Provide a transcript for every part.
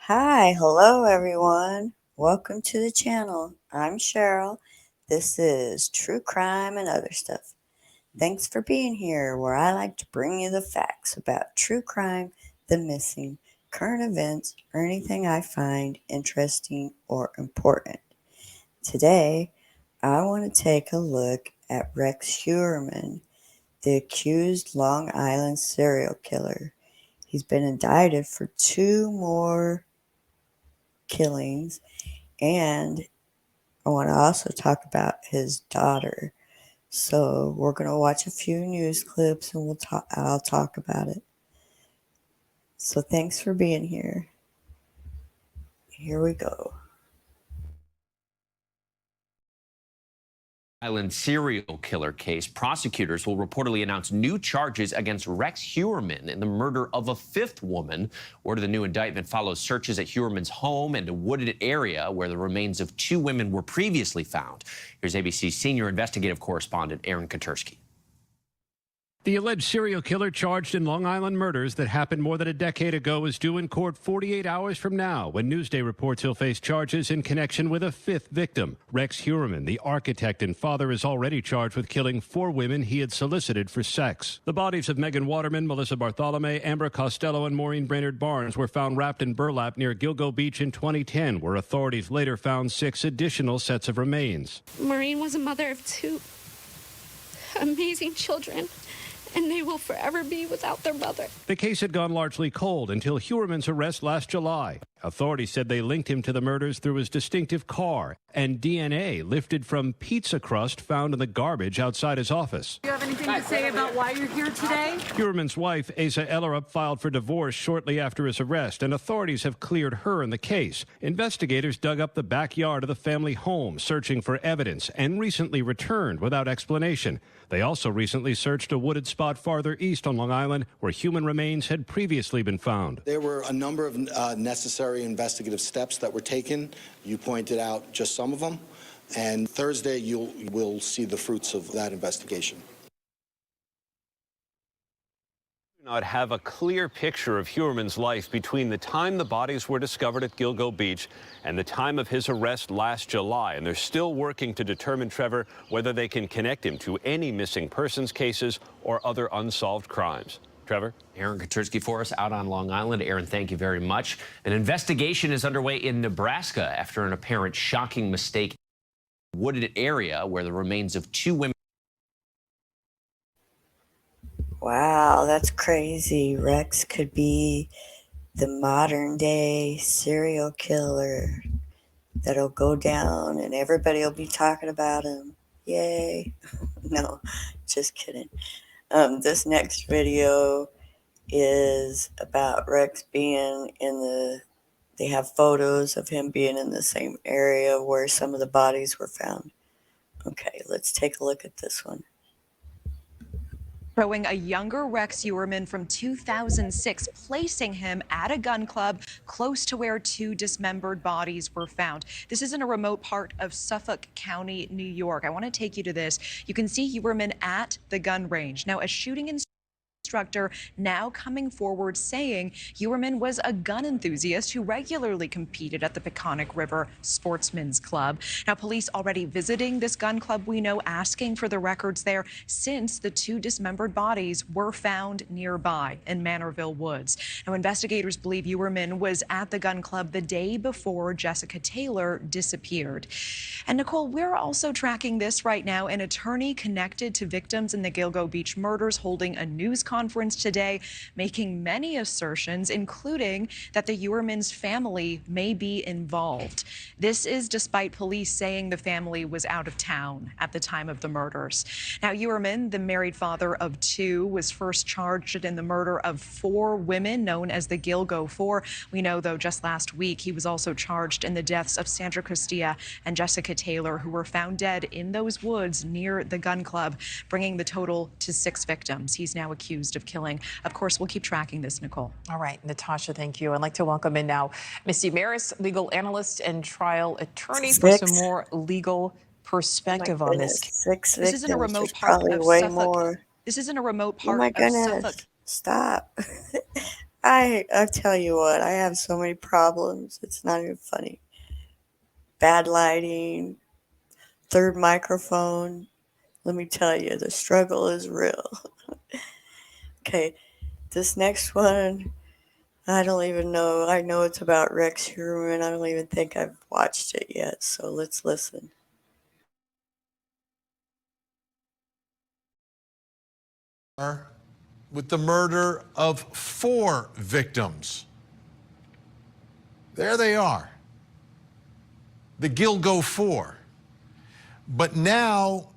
Hi, hello everyone. Welcome to the channel. I'm Cheryl. This is True Crime and Other Stuff. Thanks for being here, where I like to bring you the facts about true crime, the missing, current events, or anything I find interesting or important. Today, I want to take a look at Rex Heuermann, the accused Long Island serial killer. He's been indicted for 2 more killings, and I want to also talk about his daughter. So we're going to watch a few news clips and I'll talk about it. So thanks for being here. Here we go. Island serial killer case, prosecutors will reportedly announce new charges against Rex Heuermann in the murder of a fifth woman. Word of the new indictment follows searches at Heuermann's home and a wooded area where the remains of 2 women were previously found. Here's ABC's senior investigative correspondent, Aaron Katersky. The alleged serial killer charged in Long Island murders that happened more than a decade ago is due in court 48 hours from now, when Newsday reports he'll face charges in connection with a fifth victim. Rex Heuermann, the architect and father, is already charged with killing 4 women he had solicited for sex. The bodies of Megan Waterman, Melissa Bartholomew, Amber Costello, and Maureen Brainerd Barnes were found wrapped in burlap near Gilgo Beach in 2010, where authorities later found 6 additional sets of remains. Maureen was a mother of 2 amazing children, and they will forever be without their mother. The case had gone largely cold until Heuermann's arrest last July. Authorities said they linked him to the murders through his distinctive car and DNA lifted from pizza crust found in the garbage outside his office. Do you have anything to say about why you're here today? Heuermann's wife, Asa Ellerup, filed for divorce shortly after his arrest, and authorities have cleared her in the case. Investigators dug up the backyard of the family home, searching for evidence, and recently returned without explanation. They also recently searched a wooded spot farther east on Long Island where human remains had previously been found. There were a number of necessary investigative steps that were taken. You pointed out just some of them. And Thursday, you will see the fruits of that investigation. Not have a clear picture of Heuermann's life between the time the bodies were discovered at Gilgo Beach and the time of his arrest last July. And they're still working to determine, Trevor, whether they can connect him to any missing persons cases or other unsolved crimes. Trevor? Aaron Katersky for us out on Long Island. Aaron, thank you very much. An investigation is underway in Nebraska after an apparent shocking mistake in a wooded area where the remains of 2 women. Wow, that's crazy. Rex could be the modern day serial killer that'll go down and everybody will be talking about him. Yay. No, just kidding. This next video is about Rex being they have photos of him being in the same area where some of the bodies were found. Okay, let's take a look at this one. Showing a younger Rex Heuermann from 2006, placing him at a gun club close to where 2 dismembered bodies were found. This is in a remote part of Suffolk County, New York. I want to take you to this. You can see Heuermann at the gun range. Now, a shooting instructor now coming forward saying Heuermann was a gun enthusiast who regularly competed at the Peconic River Sportsman's Club. Now, police already visiting this gun club, we know, asking for the records there since the 2 dismembered bodies were found nearby in Manorville Woods. Now, investigators believe Heuermann was at the gun club the day before Jessica Taylor disappeared. And Nicole, we're also tracking this right now. An attorney connected to victims in the Gilgo Beach murders holding a news conference today, making many assertions, including that the Heuermann's family may be involved. This is despite police saying the family was out of town at the time of the murders. Now, Heuermann, the married father of 2, was first charged in the murder of 4 women known as the Gilgo 4. We know, though, just last week he was also charged in the deaths of Sandra Castilla and Jessica Taylor, who were found dead in those woods near the gun club, bringing the total to 6 victims. He's now accused of killing. Of course, we'll keep tracking this, Nicole. All right, Natasha, thank you. I'd like to welcome in now Misty Maris, legal analyst and trial attorney, for some more legal perspective on this. 6 victims. This is in a remote part of way Suffolk. More. This is in a remote Oh part my of goodness. Suffolk. Stop. I tell you what, I have so many problems. It's not even funny. Bad lighting, third microphone. Let me tell you, the struggle is real. Okay, this next one, I don't even know. I know it's about Rex Heuermann. I don't even think I've watched it yet, so let's listen. With the murder of 4 victims. There they are. The Gilgo 4. But now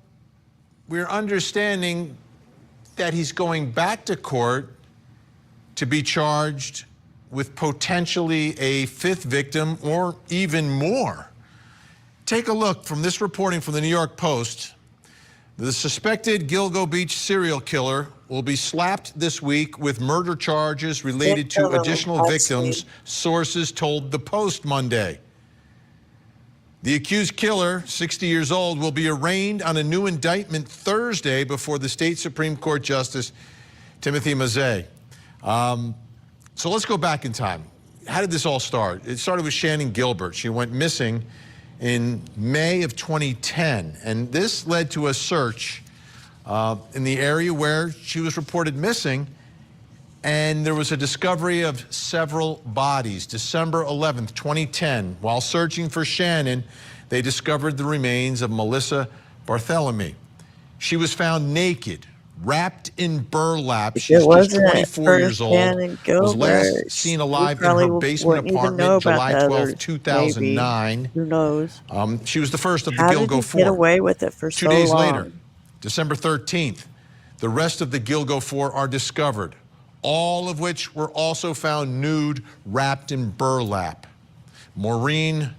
we're understanding that he's going back to court to be charged with potentially a 5th victim or even more. Take a look from this reporting from the New York Post. The suspected Gilgo Beach serial killer will be slapped this week with murder charges related to additional victims, sources told the Post Monday. The accused killer, 60 years old, will be arraigned on a new indictment Thursday before the state Supreme Court Justice Timothy Mazzei. So let's go back in time. How did this all start? It started with Shannon Gilbert. She went missing in May of 2010, and this led to a search in the area where she was reported missing, and there was a discovery of several bodies. December 11th, 2010, while searching for Shannon, they discovered the remains of Melissa Barthelemy. She was found naked, wrapped in burlap. She's just 24 years old. Was last seen alive in her basement apartment July 12, 2009. Who knows? She was the first of the How did Gilgo he 4. get away with it for 2 so days long? later, December 13th, the rest of the Gilgo 4 are discovered, all of which were also found nude, wrapped in burlap. Maureen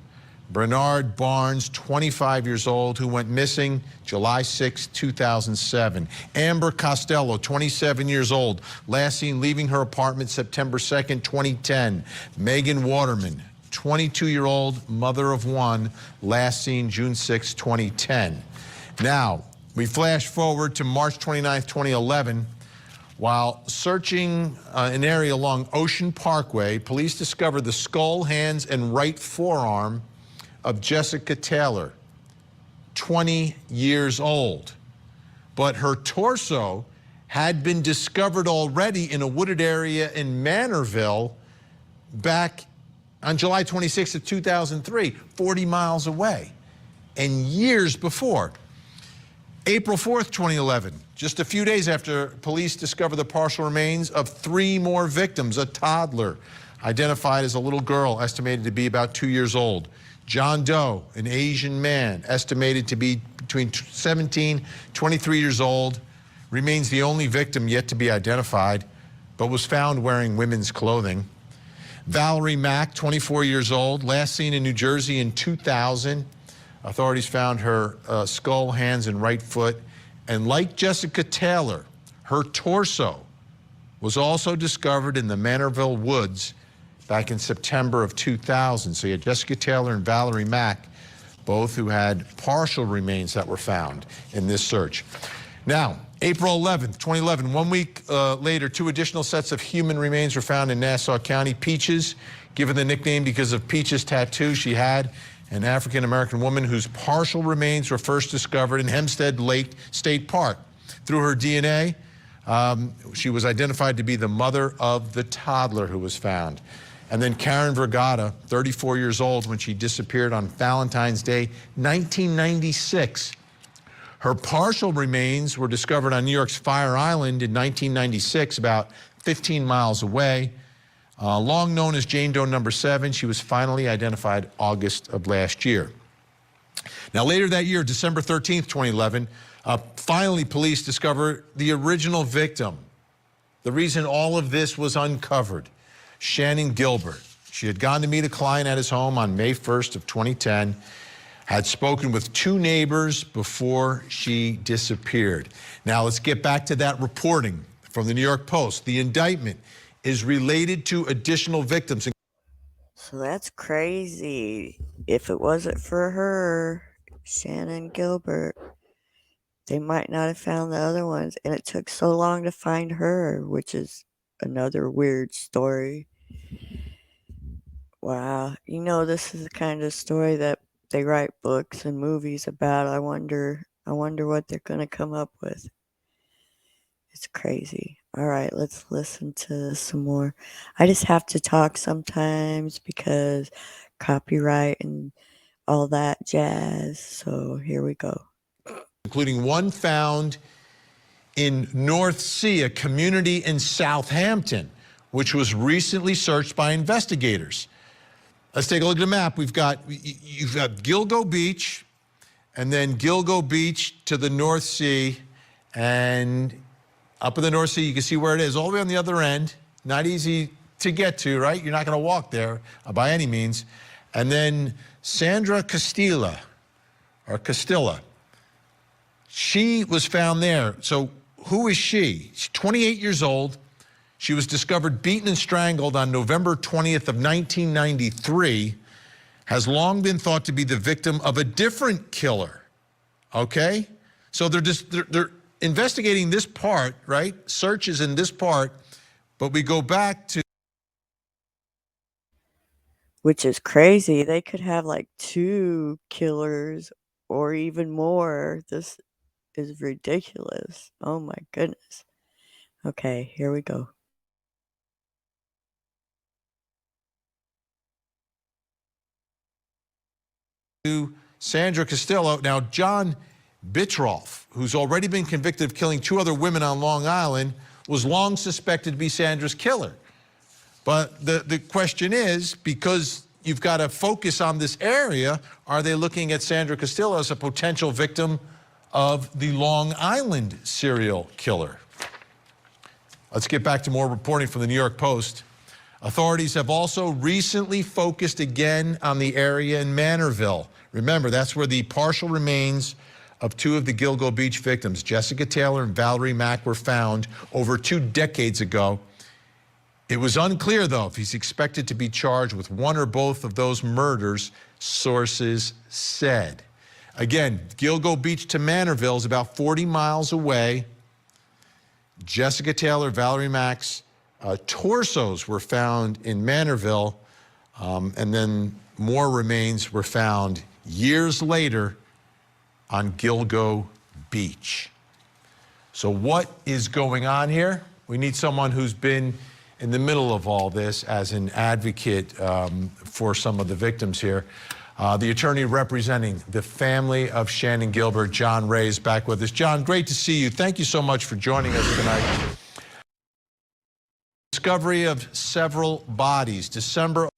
Bernard Barnes, 25 years old, who went missing July 6, 2007. Amber Costello, 27 years old, last seen leaving her apartment September 2nd, 2010. Megan Waterman, 22-year-old, mother of 1, last seen June 6, 2010. Now, we flash forward to March 29th, 2011. While searching an area along Ocean Parkway, police discovered the skull, hands, and right forearm of Jessica Taylor, 20 years old. But her torso had been discovered already in a wooded area in Manorville back on July 26th of 2003, 40 miles away, and years before. April 4th, 2011, just a few days after police discovered the partial remains of 3 more victims, a toddler identified as a little girl estimated to be about 2 years old. John Doe, an Asian man estimated to be between 17, 23 years old, remains the only victim yet to be identified, but was found wearing women's clothing. Valerie Mack, 24 years old, last seen in New Jersey in 2000. Authorities found her skull, hands, and right foot. And like Jessica Taylor, her torso was also discovered in the Manorville woods back in September of 2000. So you had Jessica Taylor and Valerie Mack, both who had partial remains that were found in this search. Now, April 11th, 2011, 1 week later, 2 additional sets of human remains were found in Nassau County. Peaches, given the nickname because of Peaches' tattoo she had, an African-American woman whose partial remains were first discovered in Hempstead Lake State Park. Through her DNA, she was identified to be the mother of the toddler who was found. And then Karen Vergata, 34 years old, when she disappeared on Valentine's Day, 1996. Her partial remains were discovered on New York's Fire Island in 1996, about 15 miles away. Long known as Jane Doe number 7, she was finally identified August of last year. Now, later that year, December 13th, 2011, finally police discovered the original victim. The reason all of this was uncovered, Shannon Gilbert. She had gone to meet a client at his home on May 1st of 2010, had spoken with 2 neighbors before she disappeared. Now, let's get back to that reporting from the New York Post. The indictment is related to additional victims. So that's crazy. If it wasn't for her, Shannon Gilbert, they might not have found the other ones. And it took so long to find her, which is another weird story. Wow. This is the kind of story that they write books and movies about. I wonder what they're going to come up with. It's crazy. All right, let's listen to some more. I just have to talk sometimes because copyright and all that jazz. So here we go. Including one found in North Sea, a community in Southampton, which was recently searched by investigators. Let's take a look at the map. You've got Gilgo Beach, and then Gilgo Beach to the North Sea, and up in the North Sea, you can see where it is, all the way on the other end. Not easy to get to, right? You're not going to walk there by any means. And then Sandra Castilla, she was found there. So who is she? She's 28 years old. She was discovered beaten and strangled on November 20th of 1993, has long been thought to be the victim of a different killer, okay? So they're investigating this part, right? Searches in this part, but we go back to... Which is crazy. They could have like 2 killers or even more. This is ridiculous. Oh my goodness. Okay, here we go. To Sandra Castillo. Now, John Bitroff, who's already been convicted of killing 2 other women on Long Island, was long suspected to be Sandra's killer. But the question is, because you've got to focus on this area, are they looking at Sandra Castillo as a potential victim of the Long Island serial killer? Let's get back to more reporting from the New York Post. Authorities have also recently focused again on the area in Manorville. Remember, that's where the partial remains of 2 of the Gilgo Beach victims, Jessica Taylor and Valerie Mack, were found over 2 decades ago. It was unclear, though, if he's expected to be charged with one or both of those murders, sources said. Again, Gilgo Beach to Manorville is about 40 miles away. Jessica Taylor, Valerie Mack's torsos were found in Manorville, and then more remains were found years later on Gilgo Beach. So what is going on here? We need someone who's been in the middle of all this as an advocate for some of the victims here. The attorney representing the family of Shannan Gilbert, John Ray, is back with us. John, great to see you. Thank you so much for joining us tonight. Discovery of several bodies, December.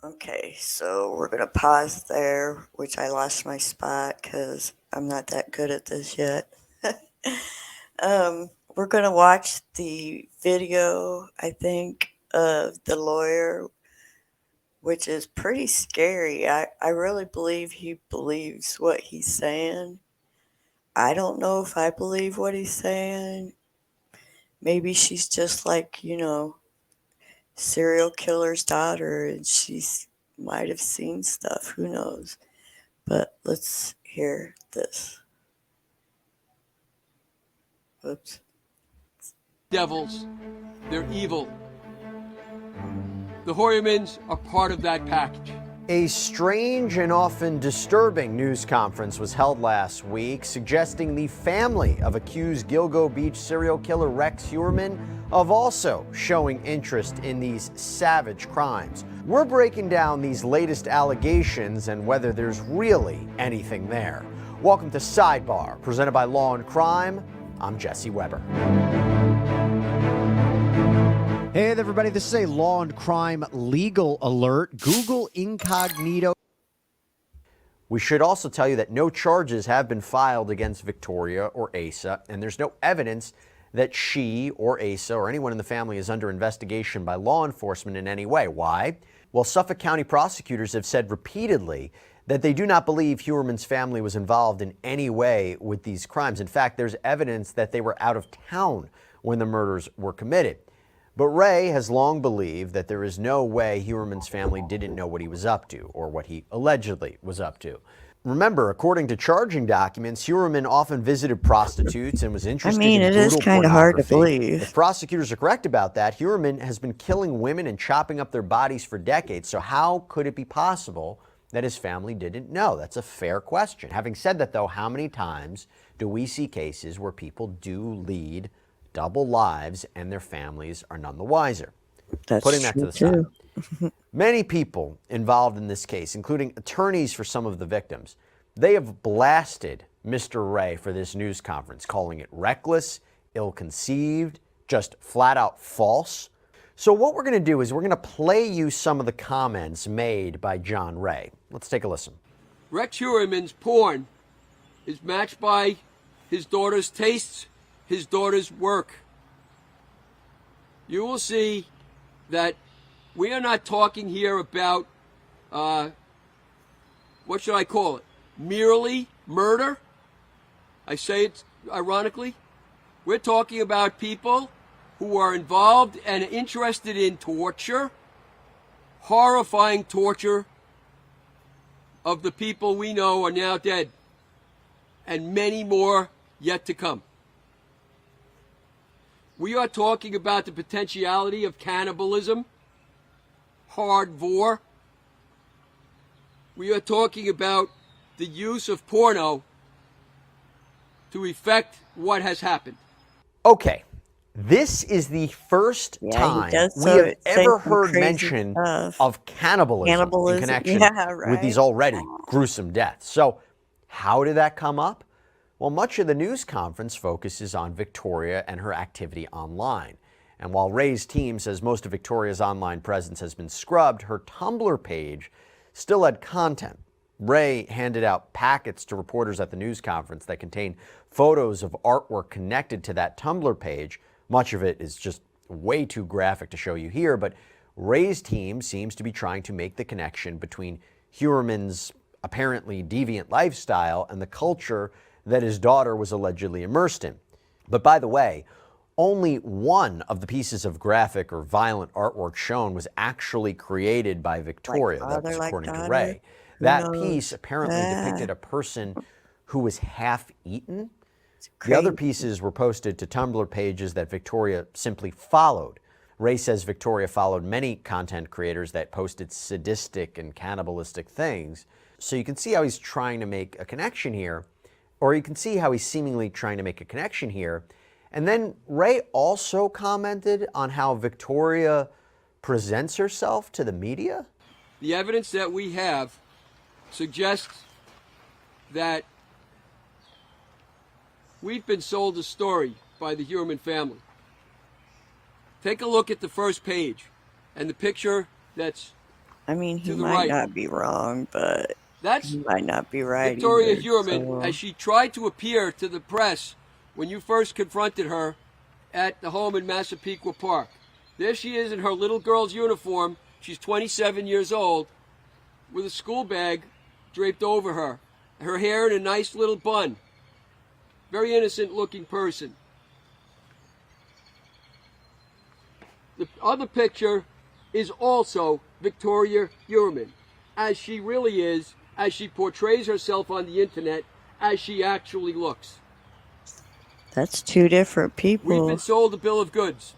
Okay, so we're going to pause there, which I lost my spot because I'm not that good at this yet. We're going to watch the video, I think, of the lawyer, which is pretty scary. I really believe he believes what he's saying. I don't know if I believe what he's saying. Maybe she's just like, serial killer's daughter, and she might have seen stuff. Who knows? But let's hear this. Oops. Devils. They're evil. The Hoyermans are part of that package. A strange and often disturbing news conference was held last week, suggesting the family of accused Gilgo Beach serial killer Rex Heuermann of also showing interest in these savage crimes. We're breaking down these latest allegations and whether there's really anything there. Welcome to Sidebar, presented by Law and Crime. I'm Jesse Weber. Hey there, everybody. This is a Law and Crime legal alert. Google incognito. We should also tell you that no charges have been filed against Victoria or Asa, and there's no evidence that she or Asa or anyone in the family is under investigation by law enforcement in any way. Why? Well, Suffolk County prosecutors have said repeatedly that they do not believe Heuermann's family was involved in any way with these crimes. In fact, there's evidence that they were out of town when the murders were committed. But Ray has long believed that there is no way Heuermann's family didn't know what he was up to or what he allegedly was up to. Remember, according to charging documents, Huerman often visited prostitutes and was interested in it is brutal kind of hard to pornography. believe. If prosecutors are correct about that, Huerman has been killing women and chopping up their bodies for decades. So how could it be possible that his family didn't know? That's a fair question. Having said that, though, how many times do we see cases where people do lead double lives and their families are none the wiser? That's Putting that to the side. too. Many people involved in this case, including attorneys for some of the victims, they have blasted Mr. Ray for this news conference, calling it reckless, ill-conceived, just flat out false. So what we're going to do is we're going to play you some of the comments made by John Ray. Let's take a listen. Rex Huerman's porn is matched by his daughter's tastes, his daughter's work. You will see that we are not talking here about, what should I call it, merely murder. I say it ironically. We're talking about people who are involved and interested in torture, horrifying torture of the people we know are now dead, and many more yet to come. We are talking about the potentiality of cannibalism, hardcore. We are talking about the use of porno to effect what has happened. Okay, this is the first time we have ever heard mention of cannibalism in connection with these already gruesome deaths. So how did that come up? Well, much of the news conference focuses on Victoria and her activity online. And while Ray's team says most of Victoria's online presence has been scrubbed, her Tumblr page still had content. Ray handed out packets to reporters at the news conference that contained photos of artwork connected to that Tumblr page. Much of it is just way too graphic to show you here, but Ray's team seems to be trying to make the connection between Huerman's apparently deviant lifestyle and the culture that his daughter was allegedly immersed in. But by the way, only one of the pieces of graphic or violent artwork shown was actually created by Victoria. That's according to Ray. That piece apparently depicted a person who was half-eaten. The other pieces were posted to Tumblr pages that Victoria simply followed. Ray says Victoria followed many content creators that posted sadistic and cannibalistic things. So you can see how he's trying to make a connection here, or you can see how he's seemingly trying to make a connection here. And then Ray also commented on how Victoria presents herself to the media. The evidence that we have suggests that we've been sold a story by the Huerman family. Take a look at the first page and the picture that's he might not be wrong, but that's he might not be right. Victoria Huerman, as she tried to appear to the press when you first confronted her at the home in Massapequa Park. There she is in her little girl's uniform. She's 27 years old with a school bag draped over her. Her hair in a nice little bun. Very innocent looking person. The other picture is also Victoria Huerman, as she really is, as she portrays herself on the internet, as she actually looks. That's two different people. We've been sold a bill of goods.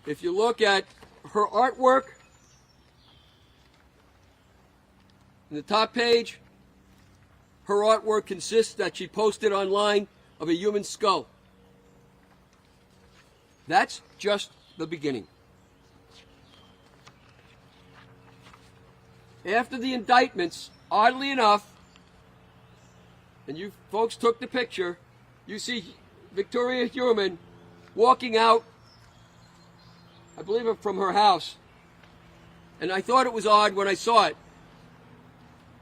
If you look at her artwork, in the top page, her artwork consists that she posted online of a human skull. That's just the beginning. After the indictments, oddly enough, and you folks took the picture, you see Victoria Huerman walking out, I believe from her house. And I thought it was odd when I saw it.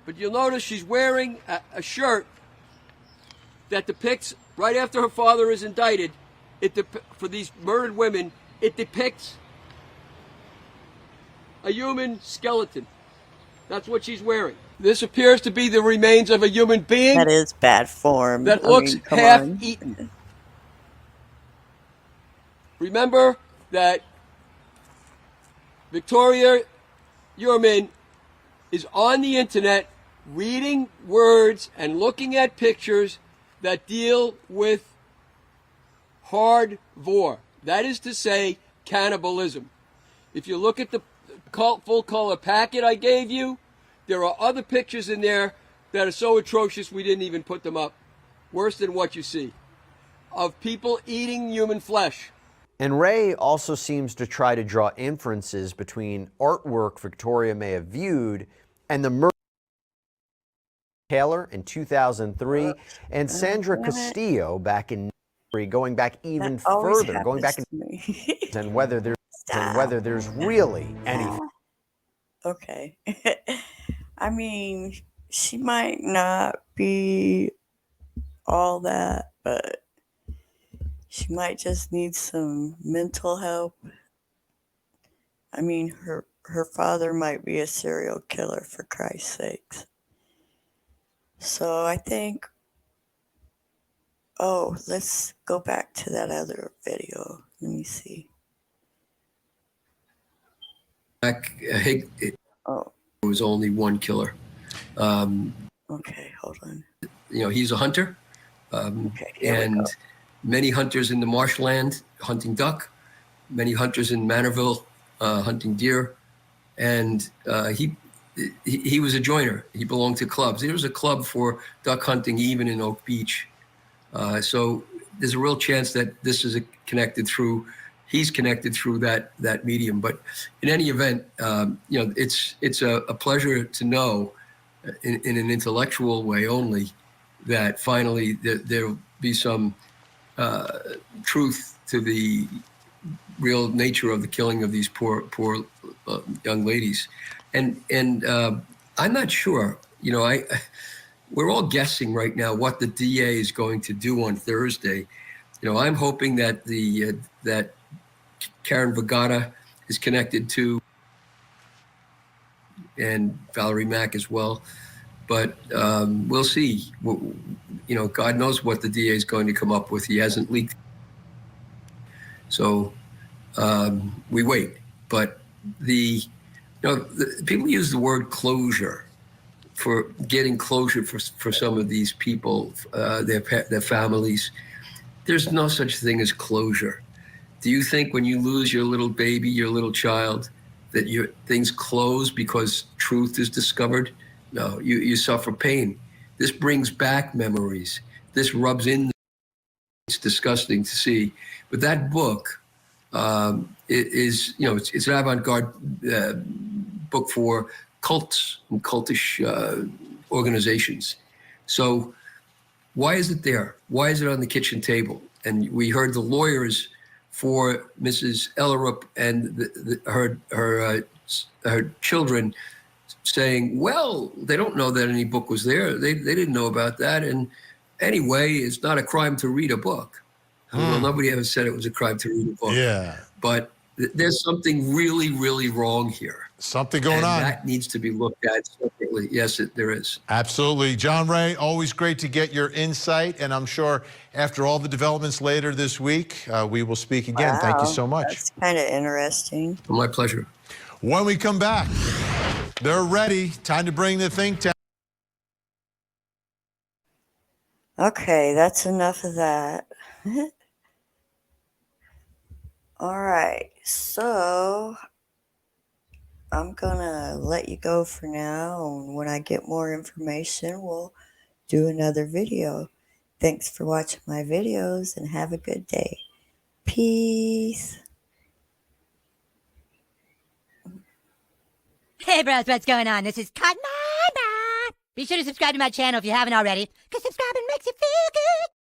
But you'll notice she's wearing a shirt that depicts, right after her father is indicted, for these murdered women, it depicts a human skeleton. That's what she's wearing. This appears to be the remains of a human being. That is bad form. That looks half-eaten. Remember that Victoria Yurman is on the internet reading words and looking at pictures that deal with hard vor. That is to say, cannibalism. If you look at the full color packet I gave you, there are other pictures in there that are so atrocious we didn't even put them up. Worse than what you see. Of people eating human flesh. And Ray also seems to try to draw inferences between artwork Victoria may have viewed and the murder of Taylor in 2003 and Sandra Castillo back in going back even further, going back and whether there's really anything. Okay. I mean, she might not be all that, but she might just need some mental help. I mean, her father might be a serial killer, for Christ's sakes. So I think, let's go back to that other video. Let me see. It was only one killer. Okay, hold on. He's a hunter. And many hunters in the marshland hunting duck, many hunters in Manorville hunting deer. And he was a joiner. He belonged to clubs. There was a club for duck hunting even in Oak Beach. So there's a real chance that this is he's connected through that medium. But in any event, it's a pleasure to know in an intellectual way only that finally there'll be some truth to the real nature of the killing of these poor young ladies. And I'm not sure, we're all guessing right now what the DA is going to do on Thursday. I'm hoping that that Karen Vagata is connected to, and Valerie Mack as well. But we'll see. God knows what the DA is going to come up with. He hasn't leaked. So we wait. But the people use the word closure for getting closure for some of these people, their families. There's no such thing as closure. Do you think when you lose your little baby, your little child, that things close because truth is discovered? No, you suffer pain. This brings back memories. This rubs in. It's disgusting to see. But that book it's an avant-garde book for cults and cultish organizations. So why is it there? Why is it on the kitchen table? And we heard the lawyers for Mrs. Ellerup and her children saying, well, they don't know that any book was there. They didn't know about that. And anyway, it's not a crime to read a book. Well, nobody ever said it was a crime to read a book. Yeah. But there's something really, really wrong here. Something going on. That needs to be looked at separately. Yes, there is. Absolutely. John Ray, always great to get your insight. And I'm sure after all the developments later this week, we will speak again. Wow, thank you so much. That's kind of interesting. My pleasure. When we come back, they're ready. Time to bring the think tank. Okay, that's enough of that. All right, so I'm gonna let you go for now, and when I get more information, we'll do another video. Thanks for watching my videos, and have a good day. Peace. Hey bros, what's going on? This is Cotton Eye. Be sure to subscribe to my channel if you haven't already, because subscribing makes you feel good.